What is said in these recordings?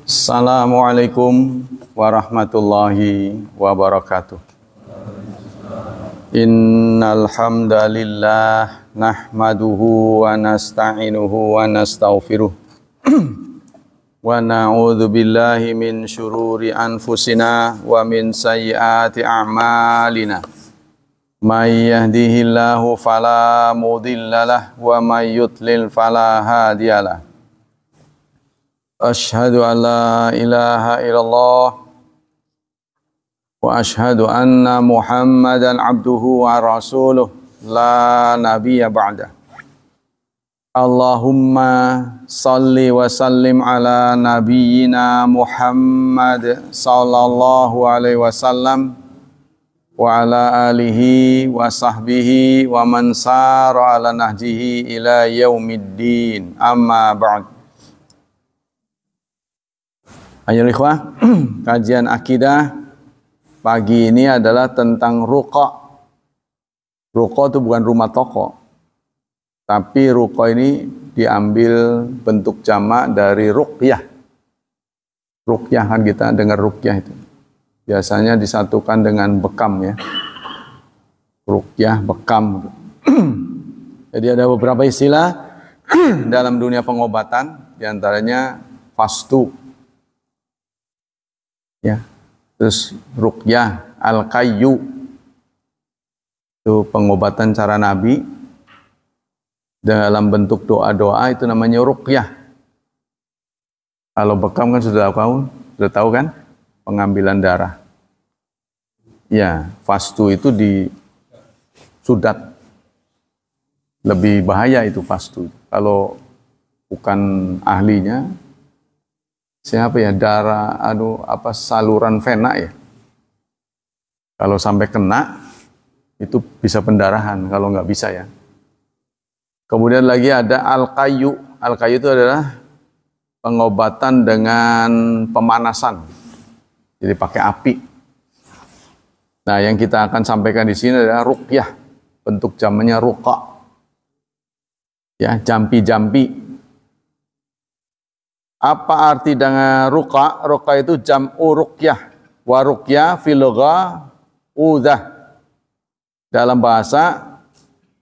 Assalamualaikum warahmatullahi wabarakatuh. Innal hamdalillah nahmaduhu wa nasta'inuhu wa nastaghfiruh. Wa na'udzu billahi min syururi anfusina wa min sayyiati a'malina. May yahdihillahu fala mudhillalah wa may yudlil fala hadiyalah. Asyhadu an la ilaha illallah wa asyhadu anna Muhammadan abduhu wa rasuluh la nabiyya ba'da. Allahumma salli wa sallim ala nabiyyina Muhammad sallallahu alaihi wasallam wa ala alihi wa sahbihi wa man sara ala nahjihi ila yaumiddin. Amma ba'd. Ayo ikhwah, kajian akidah pagi ini adalah tentang ruqa. Ruqa itu bukan rumah toko, tapi ruqa ini diambil bentuk jamak dari ruqyah. Ruqyah kan kita dengar ruqyah itu. Biasanya disatukan dengan bekam ya. Ruqyah, bekam. Jadi ada beberapa istilah dalam dunia pengobatan, diantaranya fastu. Ya, terus ruqyah, al-qayyu itu pengobatan cara Nabi dalam bentuk doa-doa, itu namanya ruqyah. Kalau bekam kan sudah tahu kan, pengambilan darah. Ya, fastu itu disudat. Lebih bahaya itu fastu. Kalau bukan ahlinya, siapa ya, darah saluran vena ya, kalau sampai kena itu bisa pendarahan, kalau nggak bisa ya. Kemudian lagi ada al-qayyu. Al-qayyu itu adalah pengobatan dengan pemanasan, jadi pakai api. Nah, yang kita akan sampaikan di sini adalah ruqyah, bentuk jamannya ruqa, ya, jampi-jampi. Apa arti dengan ruqa? Ruqa itu jam'u ruqyah. Wa ruqyah fil lugha udzah. Dalam bahasa,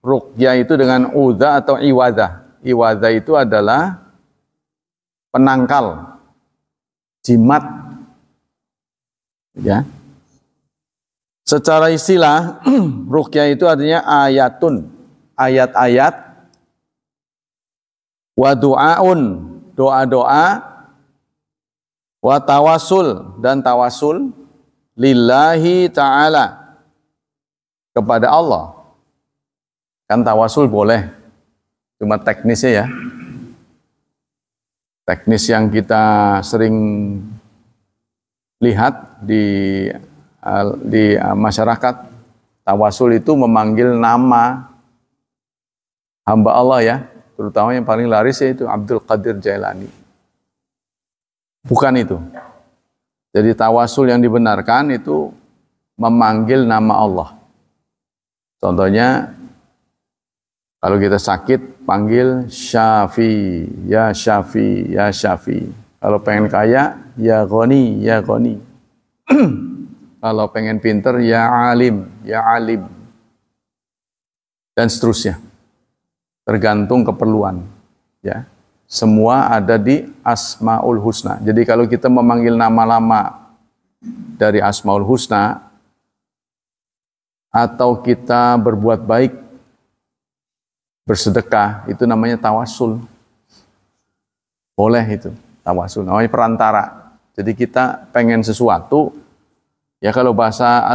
ruqyah itu dengan udzah atau iwadzah. Iwadzah itu adalah penangkal, jimat. Ya. Secara istilah, ruqyah itu artinya ayatun, ayat-ayat, wa du'aun, doa-doa, wa tawasul, dan tawasul, lillahi ta'ala, kepada Allah. Kan tawasul boleh, cuma teknisnya ya. Teknis yang kita sering lihat di masyarakat, tawasul itu memanggil nama hamba Allah ya. Terutama yang paling laris yaitu Abdul Qadir Jailani. Bukan itu. Jadi tawasul yang dibenarkan itu memanggil nama Allah. Contohnya, kalau kita sakit, panggil Syafi, ya Syafi, ya Syafi. Kalau pengen kaya, ya Ghani, ya Ghani. Kalau pengen pinter, ya Alim, ya Alim. Dan seterusnya. Tergantung keperluan, ya. Semua ada di Asmaul Husna. Jadi kalau kita memanggil nama-nama dari Asmaul Husna, atau kita berbuat baik, bersedekah, itu namanya tawasul. Boleh itu, tawasul. Namanya perantara. Jadi kita pengen sesuatu, ya kalau bahasa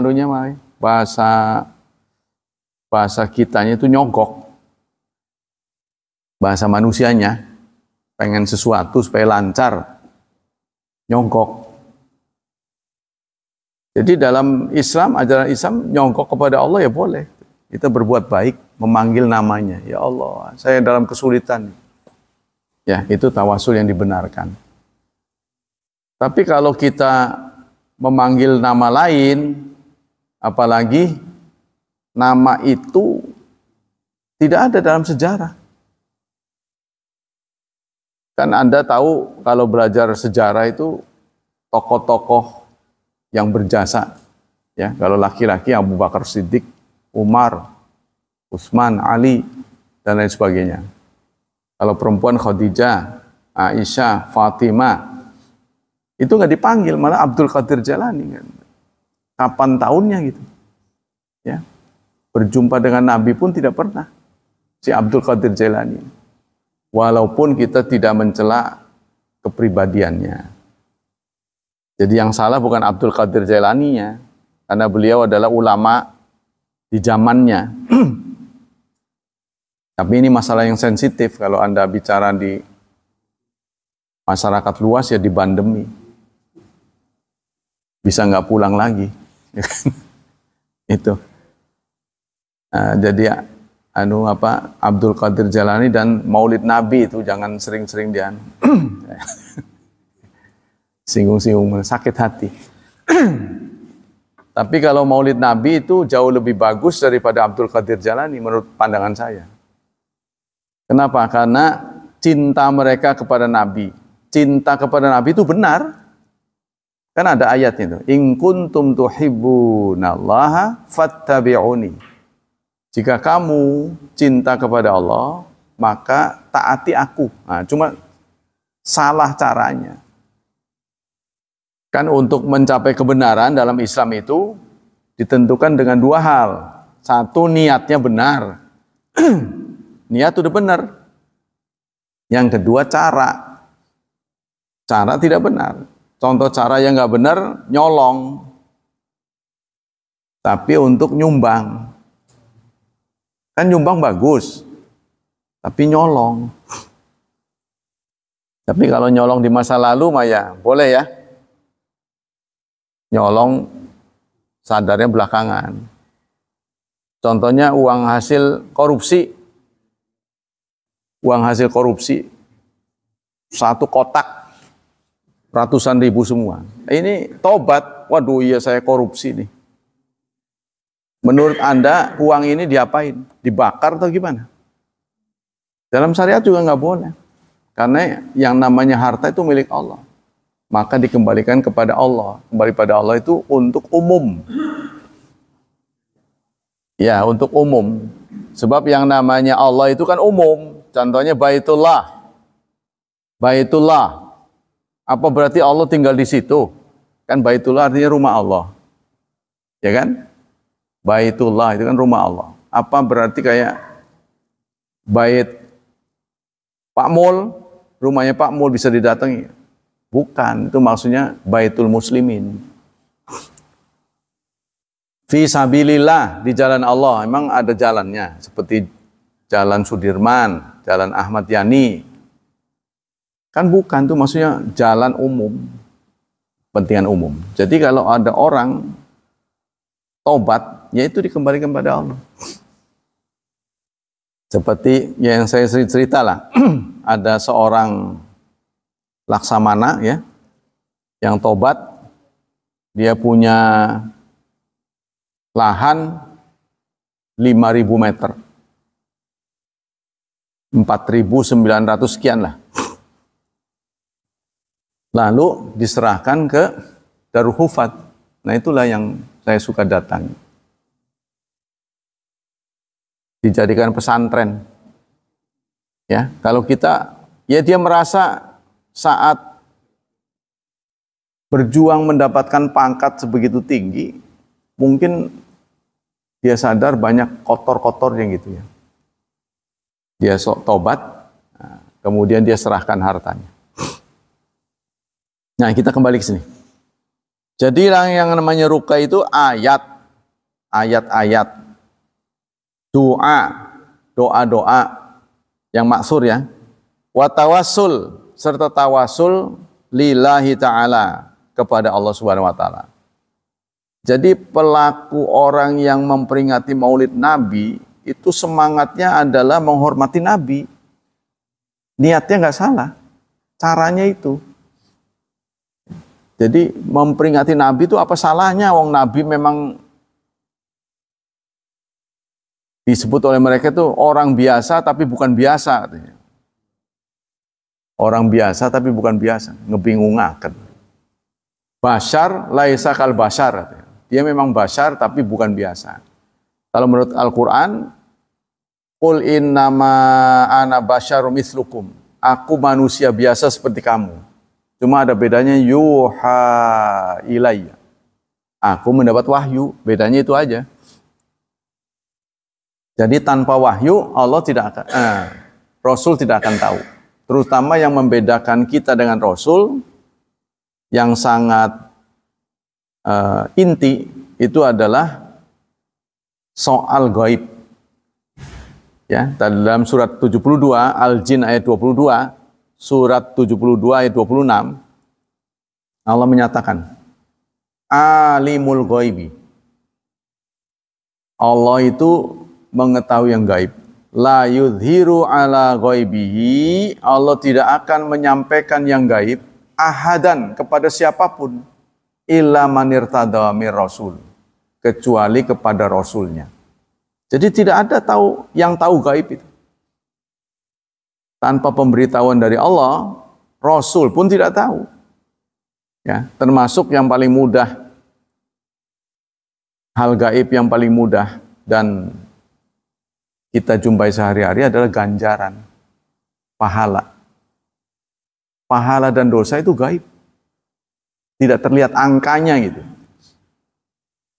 bahasa kitanya itu nyogok. Bahasa manusianya, pengen sesuatu supaya lancar, nyogok. Jadi dalam Islam, ajaran Islam, nyogok kepada Allah ya boleh. Kita berbuat baik, memanggil namanya. Ya Allah, saya dalam kesulitan. Ya, itu tawasul yang dibenarkan. Tapi kalau kita memanggil nama lain, apalagi nama itu tidak ada dalam sejarah. Kan Anda tahu kalau belajar sejarah itu tokoh-tokoh yang berjasa. Ya, kalau laki-laki Abu Bakar Siddiq, Umar, Utsman, Ali, dan lain sebagainya. Kalau perempuan Khadijah, Aisyah, Fatimah, itu nggak dipanggil, malah Abdul Qadir Jalani. Kan. Kapan tahunnya gitu? Ya, berjumpa dengan Nabi pun tidak pernah. Si Abdul Qadir Jalani. Walaupun kita tidak mencela kepribadiannya. Jadi yang salah bukan Abdul Qadir Jailaninya, karena beliau adalah ulama di zamannya. Tapi ini masalah yang sensitif kalau Anda bicara di masyarakat luas ya dibandemi. Bisa nggak pulang lagi. Itu. Nah, jadi Abdul Qadir Jalani dan Maulid Nabi itu jangan sering-sering dia singgung-singgung, sakit hati. Tapi kalau Maulid Nabi itu jauh lebih bagus daripada Abdul Qadir Jalani menurut pandangan saya. Kenapa? Karena cinta mereka kepada Nabi. Cinta kepada Nabi itu benar. Kan ada ayatnya itu. In kuntum tuhibbunallaha fattabi'uni. Jika kamu cinta kepada Allah, maka taati aku. Nah, cuma salah caranya. Kan untuk mencapai kebenaran dalam Islam itu ditentukan dengan dua hal. Satu, niatnya benar. Niat udah benar. Yang kedua, cara. Cara tidak benar. Contoh cara yang nggak benar, nyolong. Tapi untuk nyumbang. Kan nyumbang bagus, tapi nyolong. Tapi kalau nyolong di masa lalu mah ya boleh ya. Nyolong sadarnya belakangan. Contohnya uang hasil korupsi. Uang hasil korupsi. Satu kotak. Ratusan ribu semua. Ini tobat. Waduh iya saya korupsi nih. Menurut Anda uang ini diapain? Dibakar atau gimana? Dalam syariat juga nggak boleh. Karena yang namanya harta itu milik Allah. Maka dikembalikan kepada Allah. Kembali pada Allah itu untuk umum. Ya, untuk umum. Sebab yang namanya Allah itu kan umum. Contohnya Baitullah. Baitullah. Apa berarti Allah tinggal di situ? Kan Baitullah artinya rumah Allah. Ya kan? Baitullah itu kan rumah Allah. Apa berarti kayak bait Pak Mul, rumahnya Pak Mul bisa didatangi? Bukan, itu maksudnya Baitul Muslimin. Fi sabilillah, di jalan Allah, memang ada jalannya. Seperti jalan Sudirman, jalan Ahmad Yani. Kan bukan, itu maksudnya jalan umum. Kepentingan umum. Jadi kalau ada orang tobat, yaitu dikembalikan pada Allah. Seperti yang saya cerita lah, ada seorang laksamana ya, yang tobat, dia punya lahan 5.000 meter, 4.900 sekian lah. Lalu diserahkan ke Darul Hufat. Nah itulah yang saya suka datang. Dijadikan pesantren. Ya, kalau kita, ya dia merasa saat berjuang mendapatkan pangkat sebegitu tinggi, mungkin dia sadar banyak kotor-kotornya gitu ya. Dia sok tobat, kemudian dia serahkan hartanya. Nah, kita kembali ke sini. Jadi yang namanya ruqyah itu ayat-ayat, doa-doa yang maksur ya. Wa tawassul, serta tawasul lillahi ta'ala, kepada Allah Subhanahu wa taala. Jadi pelaku orang yang memperingati Maulid Nabi itu semangatnya adalah menghormati Nabi. Niatnya nggak salah, caranya itu. Jadi memperingati Nabi itu apa salahnya? Wong Nabi memang disebut oleh mereka itu orang biasa tapi bukan biasa katanya. Orang biasa tapi bukan biasa, ngebingungaken. Bashar laisa kal bashar. Dia memang bashar tapi bukan biasa. Kalau menurut Al-Qur'an, qul innama ana basyarum mitslukum. Aku manusia biasa seperti kamu. Cuma ada bedanya yuha ilayya. Aku mendapat wahyu, bedanya itu aja. Jadi tanpa wahyu Allah tidak akan Rasul tidak akan tahu. Terutama yang membedakan kita dengan Rasul yang sangat inti itu adalah soal gaib. Ya, dalam surat 72 Al-Jin ayat 22, surat 72 ayat 26 Allah menyatakan alimul ghaibi. Allah itu mengetahui yang gaib. La yudhiru ala ghaibihi. Allah tidak akan menyampaikan yang gaib ahadan kepada siapapun illa manirtada mir rasul, kecuali kepada rasulnya. Jadi tidak ada yang tahu gaib itu. Tanpa pemberitahuan dari Allah, rasul pun tidak tahu. Ya, termasuk yang paling mudah, hal gaib yang paling mudah dan kita jumpai sehari-hari adalah ganjaran, pahala. Pahala dan dosa itu gaib. Tidak terlihat angkanya gitu.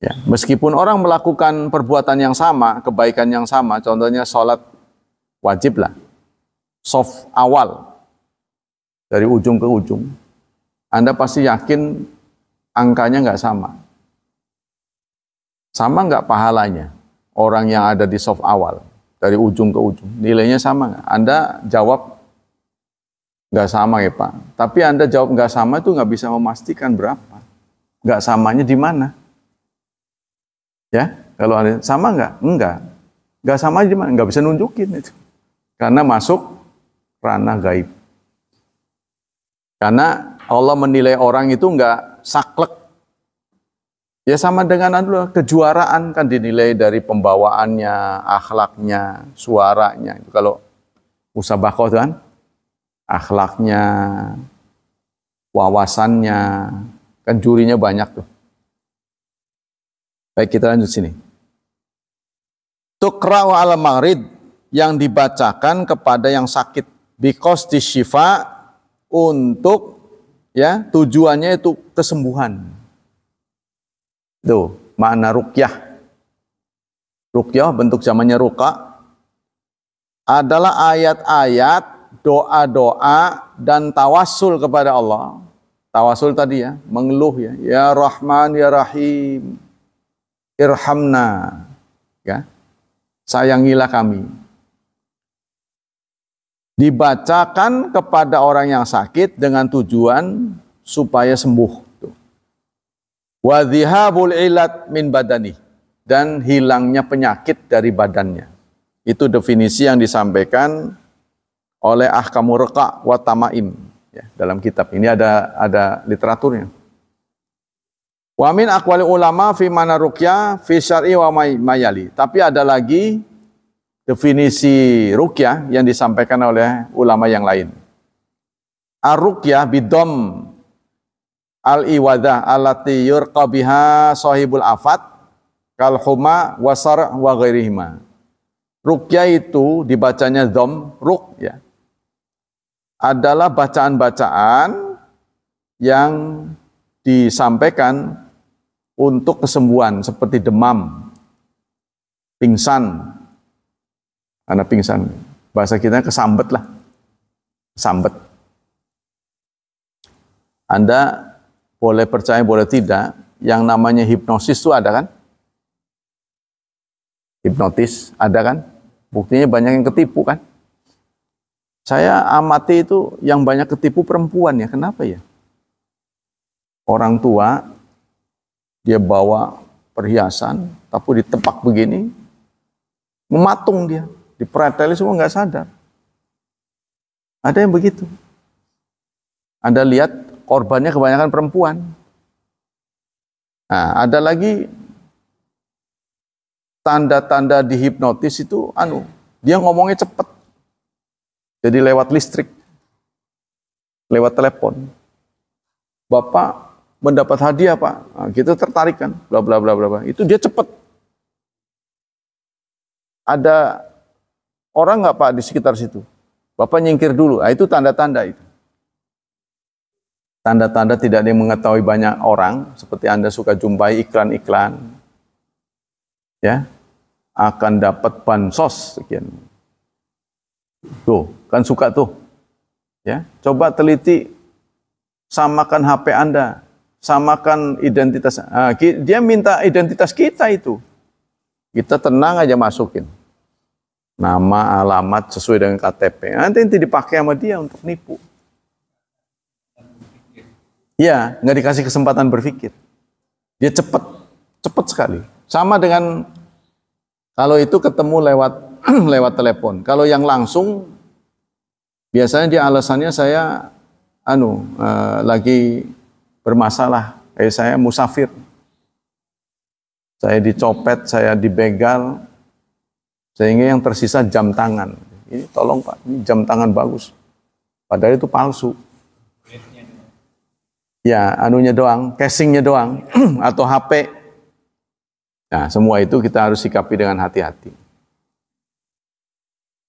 Ya, meskipun orang melakukan perbuatan yang sama, kebaikan yang sama, contohnya sholat wajib lah. Soft awal. Dari ujung ke ujung. Anda pasti yakin angkanya nggak sama. Sama nggak pahalanya? Orang yang ada di soft awal. Dari ujung ke ujung. Nilainya sama nggak? Anda jawab nggak sama ya Pak. Tapi Anda jawab nggak sama itu nggak bisa memastikan berapa. Nggak samanya di mana. Ya, kalau Anda sama nggak? Enggak. Nggak sama di mana? Nggak bisa nunjukin itu. Karena masuk ranah gaib. Karena Allah menilai orang itu nggak saklek. Ya sama dengan kejuaraan kan dinilai dari pembawaannya, akhlaknya, suaranya. Itu kalau musabaqah itu kan akhlaknya, wawasannya, kan jurinya banyak tuh. Baik, kita lanjut sini. Tuqra'u ala maghrid, yang dibacakan kepada yang sakit, biqasdi syifa, untuk ya tujuannya itu kesembuhan. Tuh, makna ruqyah. Ruqyah bentuk zamannya ruqa adalah ayat-ayat, doa-doa dan tawassul kepada Allah. Tawassul tadi ya, mengeluh ya, ya Rahman ya Rahim, irhamna, ya, sayangilah kami. Dibacakan kepada orang yang sakit dengan tujuan supaya sembuh. Wa dhihabul ilat min badani, dan hilangnya penyakit dari badannya. Itu definisi yang disampaikan oleh Ahkamur Riqa wa Tamaim ya, dalam kitab ini ada literaturnya. Wa min aqwali ulama fi mana ruqyah fi syar'i wa mayali. Tapi ada lagi definisi ruqyah yang disampaikan oleh ulama yang lain. Ar-ruqyah bidom al-iwadah allati yurqa biha sahibul afat kal huma wasar wa ghairihima. Ruqyah itu dibacanya dhom, ruq ya. Adalah bacaan-bacaan yang disampaikan untuk kesembuhan seperti demam, pingsan. Karena pingsan, bahasa kita kesambet lah. Sambet. Anda boleh percaya, boleh tidak, yang namanya hipnosis itu ada kan? Hipnotis ada kan? Buktinya banyak yang ketipu kan? Saya amati itu yang banyak ketipu perempuan ya. Kenapa ya? Orang tua, dia bawa perhiasan, tapi ditepak begini, mematung dia. Dipreteli semua nggak sadar. Ada yang begitu. Anda lihat korbannya kebanyakan perempuan. Nah, ada lagi tanda-tanda dihipnotis itu dia ngomongnya cepat. Jadi lewat listrik. lewat telepon. Bapak mendapat hadiah, Pak. Nah, kita tertarik kan, bla bla bla bla. Itu dia cepet. Ada orang nggak Pak di sekitar situ? Bapak nyingkir dulu. Nah, itu tanda-tanda itu. Tanda-tanda tidak ada yang mengetahui banyak orang, seperti Anda suka jumpai iklan-iklan, ya, akan dapat bansos sekian. Tuh, kan suka tuh. Ya, coba teliti, samakan HP Anda, samakan identitas. Nah, dia minta identitas kita itu. Kita tenang aja masukin. Nama, alamat sesuai dengan KTP. Nanti dipakai sama dia untuk nipu. Ya, nggak dikasih kesempatan berpikir. Dia cepet sekali. Sama dengan kalau itu ketemu lewat lewat telepon. Kalau yang langsung, biasanya dia alasannya saya lagi bermasalah. Kayak saya musafir. Saya dicopet, saya dibegal, sehingga yang tersisa jam tangan. Ini tolong Pak, ini jam tangan bagus. Padahal itu palsu. Ya, anunya doang, casingnya doang, atau HP. Nah, semua itu kita harus sikapi dengan hati-hati.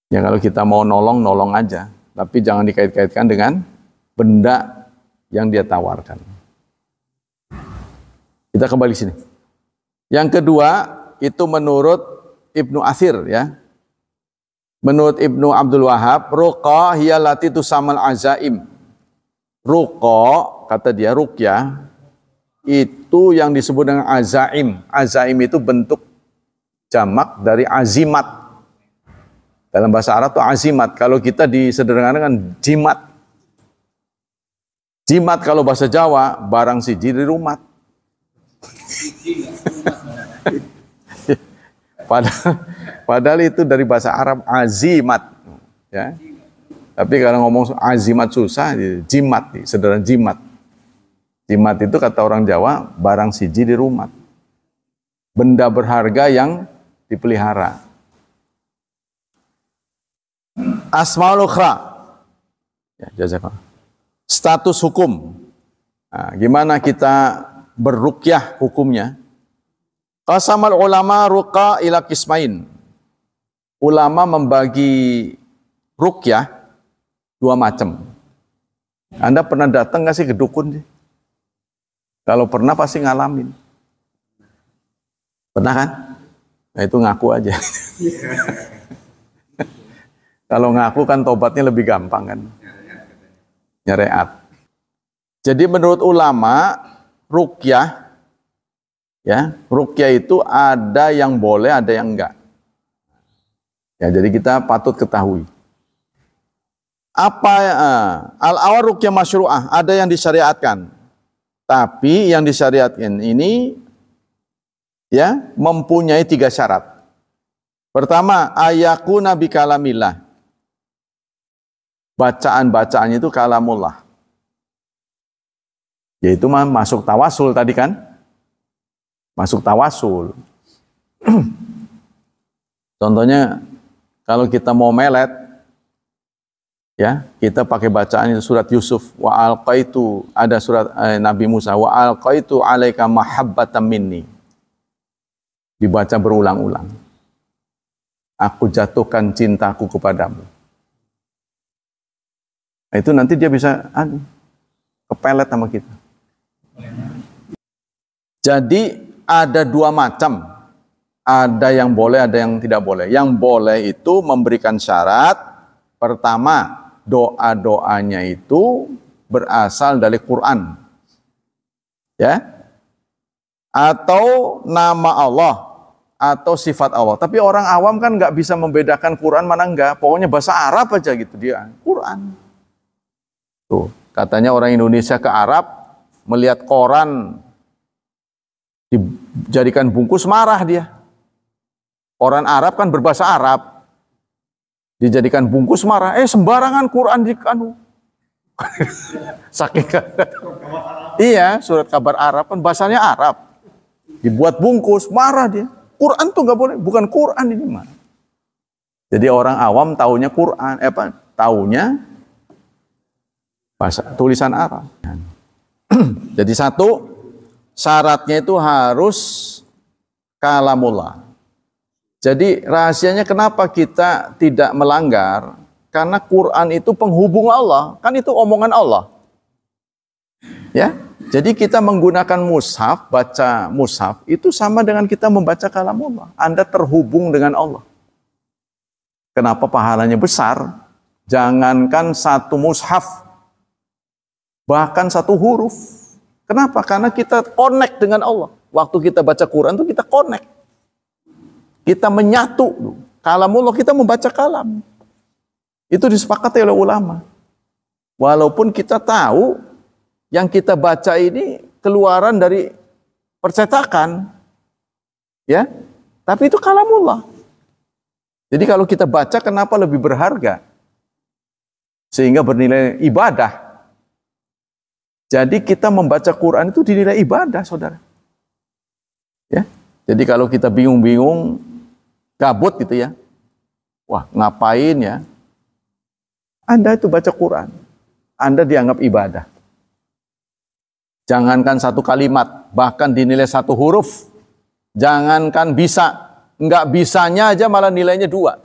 Ya, kalau kita mau nolong aja. Tapi jangan dikait-kaitkan dengan benda yang dia tawarkan. Kita kembali sini. Yang kedua, itu menurut Ibnu Athir, ya. Menurut Ibnu Abdul Wahab, ruqa hiya lati tusamal azaim. Ruqa, kata dia, ruqyah, itu yang disebut dengan azaim. Azaim itu bentuk jamak dari azimat. Dalam bahasa Arab itu azimat. Kalau kita disederhanakan jimat. Jimat kalau bahasa Jawa, barang siji di rumah. Padahal itu dari bahasa Arab azimat. Ya. Tapi kalau ngomong azimat susah, jimat, sederhana jimat. Jimat itu kata orang Jawa, barang siji di rumah. Benda berharga yang dipelihara. Asmaul ukhra. Ya, jazakallah. Status hukum. Nah, gimana kita berruqyah hukumnya? Qasamal ulama ruqa ila qismain. Ulama membagi ruqyah dua macam. Anda pernah datang nggak sih ke dukun sih? Kalau pernah pasti ngalamin. Pernah kan? Nah itu ngaku aja. Kalau ngaku kan tobatnya lebih gampang kan. Nyereat. Jadi menurut ulama ruqyah, ya, ruqyah itu ada yang boleh, ada yang enggak. Ya, jadi kita patut ketahui. Apa al-awal ruqyah masyru'ah, ada yang disyariatkan. Tapi yang disyariatkan ini ya mempunyai 3 syarat. Pertama, ayakuna bi kalamillah. Bacaan-bacaannya itu kalamullah. Yaitu masuk tawasul tadi kan? Masuk tawasul. Contohnya kalau kita mau melet, ya, kita pakai bacaan itu surat Yusuf, wa alqaitu, ada surat Nabi Musa, wa alqaitu alaika mahabbatan minni. Dibaca berulang-ulang. Aku jatuhkan cintaku kepadamu. Nah, itu nanti dia bisa kepelet sama kita. Jadi ada 2 macam. Ada yang boleh, ada yang tidak boleh. Yang boleh itu memberikan syarat. Pertama, doa-doanya itu berasal dari Quran. Ya. Atau nama Allah. Atau sifat Allah. Tapi orang awam kan nggak bisa membedakan Quran mana enggak. Pokoknya bahasa Arab aja gitu dia. Quran. Tuh, katanya orang Indonesia ke Arab, melihat koran dijadikan bungkus, marah dia. Orang Arab kan berbahasa Arab. Dijadikan bungkus, marah. Sembarangan Quran di kanu. Saking iya, surat kabar Arab kan bahasanya Arab. Dibuat bungkus, marah dia. Quran tuh nggak boleh, bukan Quran ini mah. Jadi orang awam taunya Quran, taunya bahasa tulisan Arab. Jadi satu, syaratnya itu harus kalamullah. Jadi rahasianya kenapa kita tidak melanggar? Karena Quran itu penghubung Allah, kan itu omongan Allah. Ya, jadi kita menggunakan mushaf, baca mushaf itu sama dengan kita membaca kalamullah. Anda terhubung dengan Allah. Kenapa pahalanya besar? Jangankan satu mushaf, bahkan satu huruf. Kenapa? Karena kita connect dengan Allah. Waktu kita baca Quran itu kita connect. Kita menyatu. Kalamullah, kita membaca kalam. Itu disepakati oleh ulama. Walaupun kita tahu yang kita baca ini keluaran dari percetakan. Ya, tapi itu kalamullah. Jadi kalau kita baca, kenapa lebih berharga? Sehingga bernilai ibadah. Jadi kita membaca Quran itu dinilai ibadah, saudara. Ya, jadi kalau kita bingung-bingung, gabut gitu ya. Wah, ngapain ya? Anda itu baca Quran. Anda dianggap ibadah. Jangankan satu kalimat, bahkan dinilai satu huruf. Jangankan bisa. Enggak bisanya aja malah nilainya 2.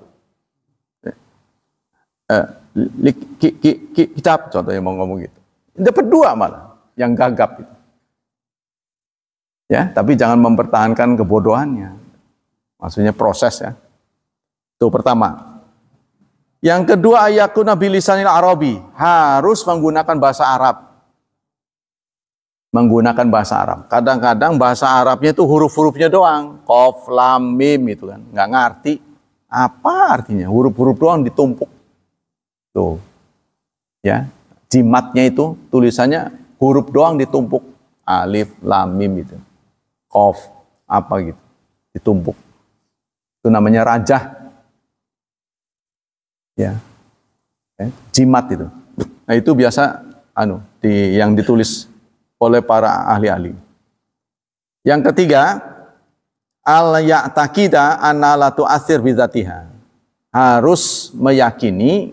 Kitab, contohnya mau ngomong gitu. Dapat 2 malah, yang gagap gitu. Ya, tapi jangan mempertahankan kebodohannya. Maksudnya proses ya. Itu pertama. Yang kedua, ayakuna bilisanil arabi, harus menggunakan bahasa Arab. Menggunakan bahasa Arab. Kadang-kadang bahasa Arabnya itu huruf-hurufnya doang, qaf, lam, mim itu kan, nggak ngerti apa artinya. Huruf-huruf doang ditumpuk. Tuh. Ya, jimatnya itu tulisannya huruf doang ditumpuk. Alif, lam, mim itu. Qaf, apa gitu. Ditumpuk. Itu namanya rajah. Ya. Jimat itu. Nah, itu biasa yang ditulis oleh para ahli-ahli. Yang ketiga, al-ya'taqida anna la tu'athir bidzatiha. Harus meyakini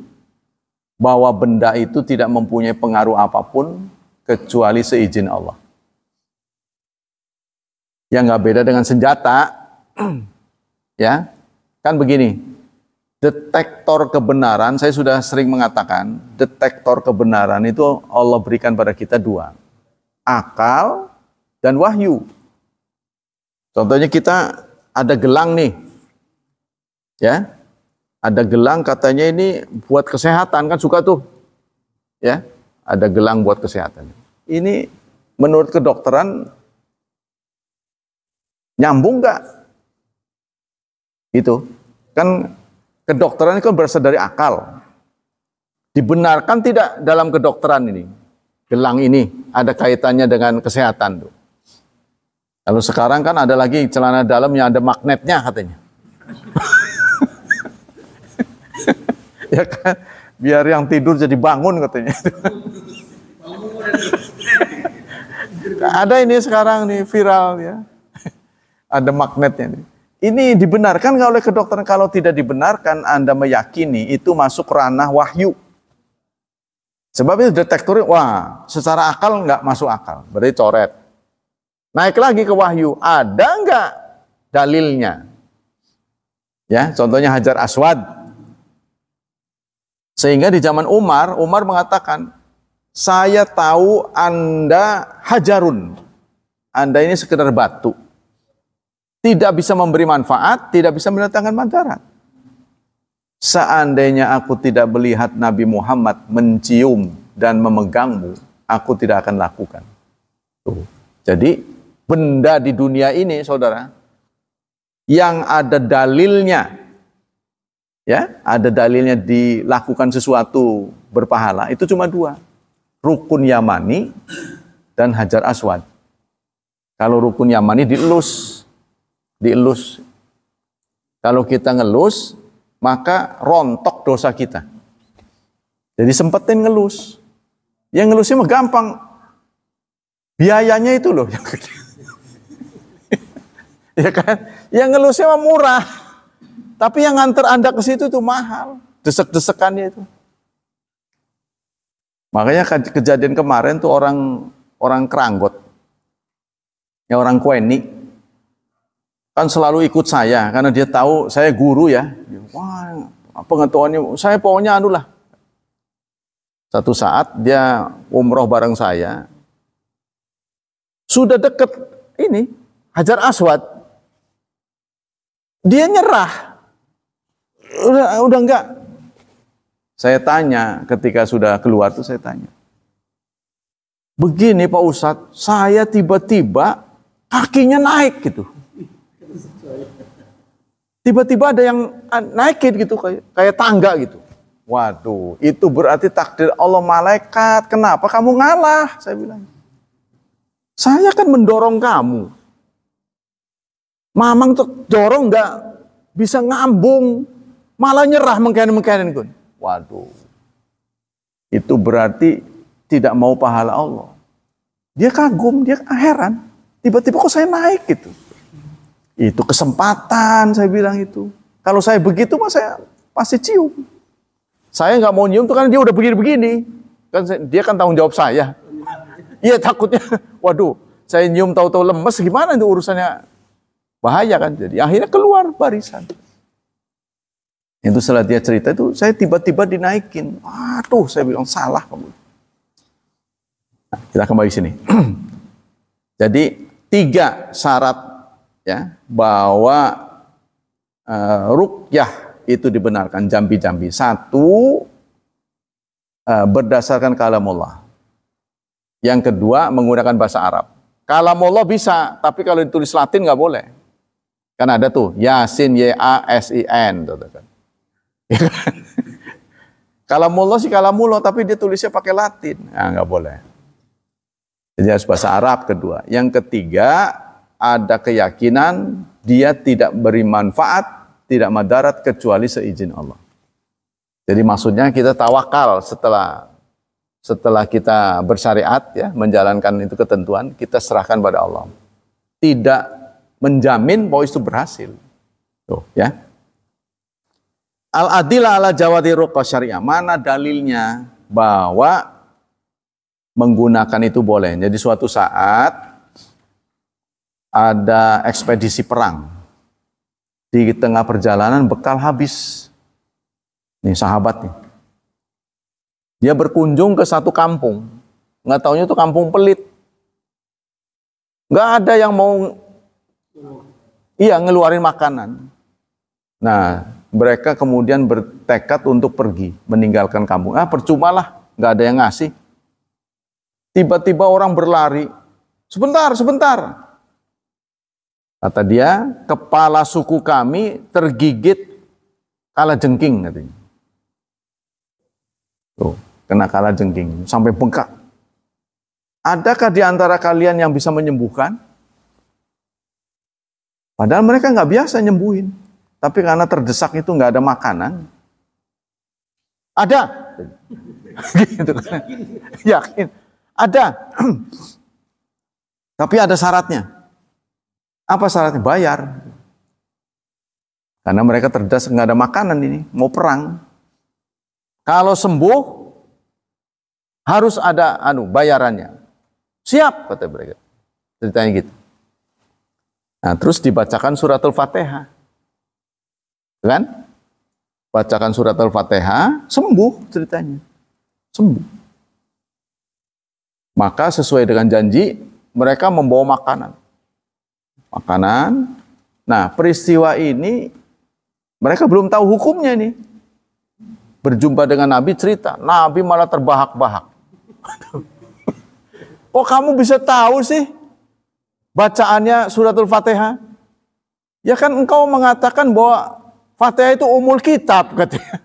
bahwa benda itu tidak mempunyai pengaruh apapun kecuali seizin Allah. Yang nggak beda dengan senjata, ya, kan begini. Detektor kebenaran, saya sudah sering mengatakan, detektor kebenaran itu Allah berikan pada kita 2. Akal dan wahyu. Contohnya kita ada gelang nih. Ya. Ada gelang katanya ini buat kesehatan, kan suka tuh. Ya. Ada gelang buat kesehatan. Ini menurut kedokteran nyambung nggak? Itu. Kan kedokteran itu berasal dari akal. Dibenarkan tidak dalam kedokteran ini? Gelang ini ada kaitannya dengan kesehatan tuh. Kalau sekarang kan ada lagi celana dalam yang ada magnetnya katanya. Ya kan? Biar yang tidur jadi bangun katanya. Ada ini sekarang nih viral ya. Ada magnetnya nih. Ini dibenarkan nggak oleh kedokteran? Kalau tidak dibenarkan, Anda meyakini itu masuk ranah wahyu. Sebab itu detektornya, wah, secara akal nggak masuk akal, berarti coret. Naik lagi ke wahyu, ada nggak dalilnya? Ya, contohnya Hajar Aswad. Sehingga di zaman Umar mengatakan, saya tahu Anda hajarun. Anda ini sekedar batu. Tidak bisa memberi manfaat, tidak bisa mendatangkan madarat. Seandainya aku tidak melihat Nabi Muhammad mencium dan memegangmu, aku tidak akan lakukan. Tuh. Jadi benda di dunia ini, saudara, yang ada dalilnya, ya, ada dalilnya dilakukan sesuatu berpahala, itu cuma 2. Rukun Yamani dan Hajar Aswad. Kalau rukun Yamani dielus. Kalau kita ngelus, maka rontok dosa kita. Jadi sempetin ngelus. Yang ngelusnya mah gampang. Biayanya itu loh. Ya kan? Yang ngelusnya mah murah. Tapi yang nganter Anda ke situ tuh mahal. Desek-desekannya itu. Makanya kejadian kemarin tuh orang Keranggot, ya orang Kueni, kan selalu ikut saya karena dia tahu saya guru ya. Wah, pengetahuannya saya pokoknya anu lah. Satu saat dia umroh bareng saya, sudah deket ini Hajar Aswad, dia nyerah, udah enggak. Saya tanya ketika sudah keluar tuh saya tanya, begini Pak Ustadz, saya tiba-tiba kakinya naik gitu. Tiba-tiba ada yang naikin gitu kayak tangga gitu. Waduh, itu berarti takdir Allah, malaikat. Kenapa kamu ngalah? Saya bilang. Saya kan mendorong kamu. Mamang tuh dorong nggak bisa ngambung, malah nyerah mengkain-mengkainin kun. Waduh, itu berarti tidak mau pahala Allah. Dia kagum, dia heran. Tiba-tiba kok saya naik gitu. Itu kesempatan, saya bilang itu. Kalau saya begitu, mah saya pasti cium. Saya nggak mau nyium tuh kan dia udah begini-begini. Kan dia kan tanggung jawab saya. Iya takutnya, waduh, saya nyium tahu-tahu lemes, gimana itu urusannya, bahaya kan. Jadi akhirnya keluar barisan. Itu setelah dia cerita itu, saya tiba-tiba dinaikin. Aduh, saya bilang salah kamu. Nah, kita kembali sini. Jadi 3 syarat ya bahwa ruqyah itu dibenarkan jambi-jambi. 1, berdasarkan kalamullah. Yang kedua, menggunakan bahasa Arab. Kalamullah bisa, tapi kalau ditulis Latin nggak boleh. Kan ada tuh Yasin, Y-A-S-I-N. Kalamullah sih kalamullah, tapi dia tulisnya pakai Latin. Nah, nggak boleh. Jadi harus bahasa Arab kedua. Yang ketiga, ada keyakinan dia tidak beri manfaat, tidak madarat kecuali seizin Allah. Jadi maksudnya kita tawakal setelah kita bersyariat ya, menjalankan itu ketentuan, kita serahkan pada Allah. Tidak menjamin bahwa itu berhasil. Tuh ya. Al-adillah ala jawadi ruqyah syariah. Mana dalilnya bahwa menggunakan itu boleh. Jadi suatu saat ada ekspedisi perang. Di tengah perjalanan bekal habis. Nih sahabat nih. Dia berkunjung ke satu kampung. Nggak taunya itu kampung pelit. Nggak ada yang mau ngeluarin makanan. Nah, mereka kemudian bertekad untuk pergi, meninggalkan kampung. Percumalah, nggak ada yang ngasih. Tiba-tiba orang berlari. Sebentar. Kata dia, kepala suku kami tergigit kalajengking katanya. Tuh, kena kalajengking sampai bengkak. Adakah di antara kalian yang bisa menyembuhkan? Padahal mereka nggak biasa nyembuhin. Tapi karena terdesak itu nggak ada makanan. Ada. Gitu kan. Yakin. Ada. Tapi ada syaratnya. Apa syaratnya? Bayar. Karena mereka terdesak nggak ada makanan ini. Mau perang. Kalau sembuh harus ada bayarannya. Siap kata mereka. Ceritanya gitu. Nah, terus dibacakan surat Al-Fatihah. Kan? Bacakan surat Al-Fatihah, sembuh ceritanya. Sembuh. Maka sesuai dengan janji, mereka membawa makanan. Nah, peristiwa ini mereka belum tahu hukumnya nih. Berjumpa dengan Nabi cerita, Nabi malah terbahak-bahak. Kok kamu bisa tahu sih bacaannya suratul Fatihah? Ya kan engkau mengatakan bahwa Fatihah itu umul kitab katanya.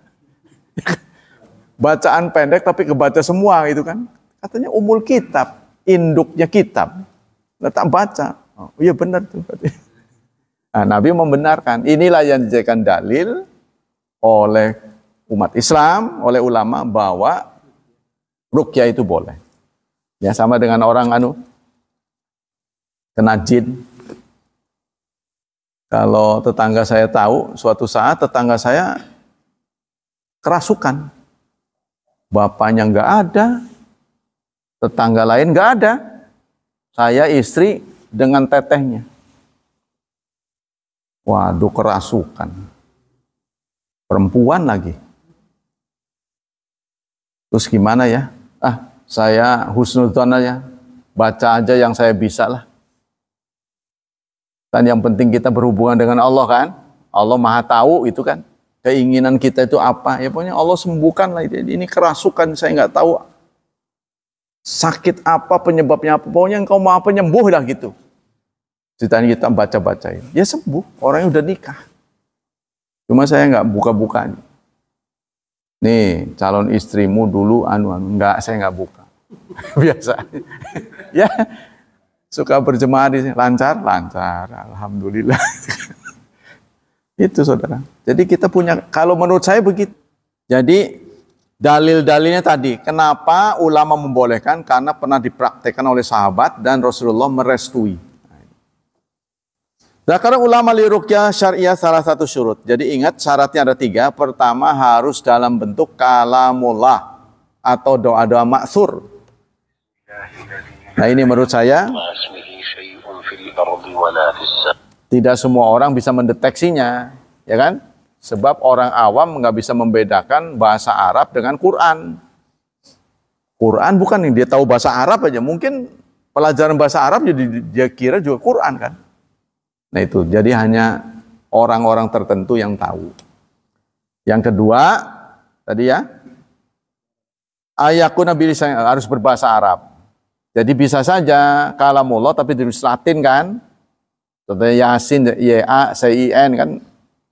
Bacaan pendek tapi kebaca semua itu kan. Katanya umul kitab, induknya kitab. Nah, tak baca. Oh, iya benar tuh. Nah, Nabi membenarkan. Inilah yang dijadikan dalil oleh umat Islam, oleh ulama bahwa ruqyah itu boleh. Ya sama dengan orang kena jin. Kalau tetangga saya tahu, suatu saat tetangga saya kerasukan. Bapaknya nggak ada, Tetangga lain nggak ada. Saya istri dengan tetehnya. Waduh, kerasukan. Perempuan lagi. Terus gimana ya? Saya husnudzon aja. Baca aja yang saya bisa lah. Kan yang penting kita berhubungan dengan Allah kan. Allah Maha tahu itu kan. Keinginan kita itu apa. Ya pokoknya Allah sembuhkan lah. Ini kerasukan, saya nggak tahu. Sakit apa, penyebabnya apa. Pokoknya engkau Maha penyembuh lah gitu. Ceritanya kita baca-bacain. Ya sembuh. Orangnya udah nikah. Cuma saya nggak buka-buka. Nih, calon istrimu dulu enggak, saya nggak buka. Biasa. Ya, suka berjemaah di sini. Lancar. Alhamdulillah. Itu saudara. Jadi kita punya, kalau menurut saya begitu. Jadi dalil-dalilnya tadi, kenapa ulama membolehkan? Karena pernah dipraktekkan oleh sahabat dan Rasulullah merestui. Sekarang ulama li ruqyah syariah salah satu syurut. Jadi ingat syaratnya ada 3. Pertama harus dalam bentuk kalamullah atau doa-doa maksur. Nah ini menurut saya tidak semua orang bisa mendeteksinya, ya kan? Sebab orang awam nggak bisa membedakan bahasa Arab dengan Quran. Quran bukan yang dia tahu bahasa Arab aja, mungkin pelajaran bahasa Arab jadi dia kira juga Quran kan? Nah itu, jadi hanya orang-orang tertentu yang tahu. Yang kedua, tadi ya, ayakuna bilisan harus berbahasa Arab. Jadi bisa saja kalamullah tapi ditulis Latin kan? Contohnya Yasin, Y-A-S-I-N kan?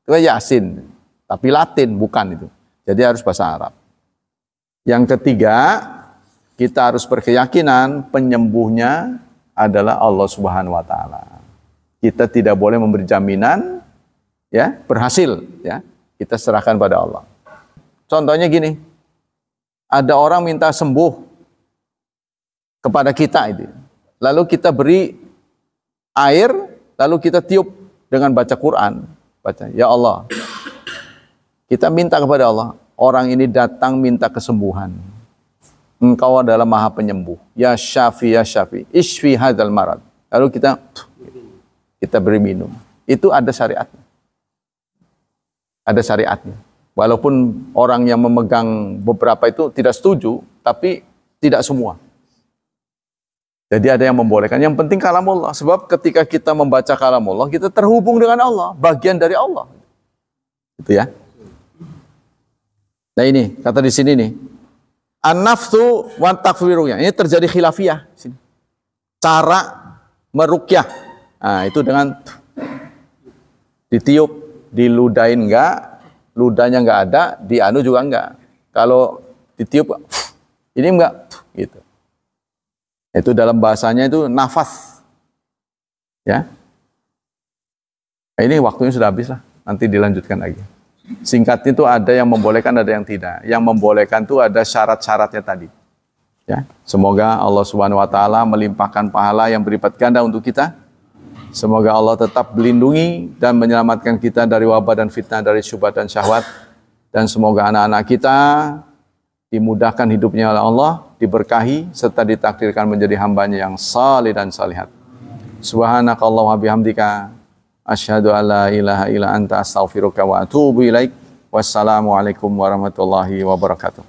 Itu Yasin, tapi Latin bukan itu. Jadi harus bahasa Arab. Yang ketiga, kita harus berkeyakinan penyembuhnya adalah Allah Subhanahu wa taala. Kita tidak boleh memberi jaminan ya berhasil ya. Kita serahkan pada Allah. Contohnya gini. Ada orang minta sembuh kepada kita itu. Lalu kita beri air, lalu kita tiup dengan baca Quran. Baca, ya Allah. Kita minta kepada Allah, orang ini datang minta kesembuhan. Engkau adalah Maha Penyembuh. Ya Syafi, ya Syafi. Ishfi hadzal marad. Lalu kita beri minum. Itu ada syariatnya. Ada syariatnya. Walaupun orang yang memegang beberapa itu tidak setuju, tapi tidak semua. Jadi ada yang membolehkan. Yang penting kalamullah. Sebab ketika kita membaca kalamullah, kita terhubung dengan Allah. Bagian dari Allah. Itu ya. Nah ini, kata di sini nih. An-nafsu wa takfirunya. Ini terjadi khilafiyah. Cara meruqyah. Nah, itu dengan ditiup, diludahin enggak, ludahnya enggak ada, dianu juga enggak. Kalau ditiup, ini enggak, gitu. Itu dalam bahasanya itu nafas. Ya. Nah, ini waktunya sudah habis lah, nanti dilanjutkan lagi. Singkatnya itu ada yang membolehkan, ada yang tidak. Yang membolehkan itu ada syarat-syaratnya tadi. Ya. Semoga Allah Subhanahu wa taala melimpahkan pahala yang berlipat ganda untuk kita. Semoga Allah tetap melindungi dan menyelamatkan kita dari wabah dan fitnah dari syubhat dan syahwat. Dan semoga anak-anak kita dimudahkan hidupnya oleh Allah, diberkahi, serta ditakdirkan menjadi hambanya yang salih dan salihat. Subhanakallahumma bihamdika, asyhadu an la ilaha illa anta astaghfiruka wa atubu ilaik. Wassalamualaikum warahmatullahi wabarakatuh.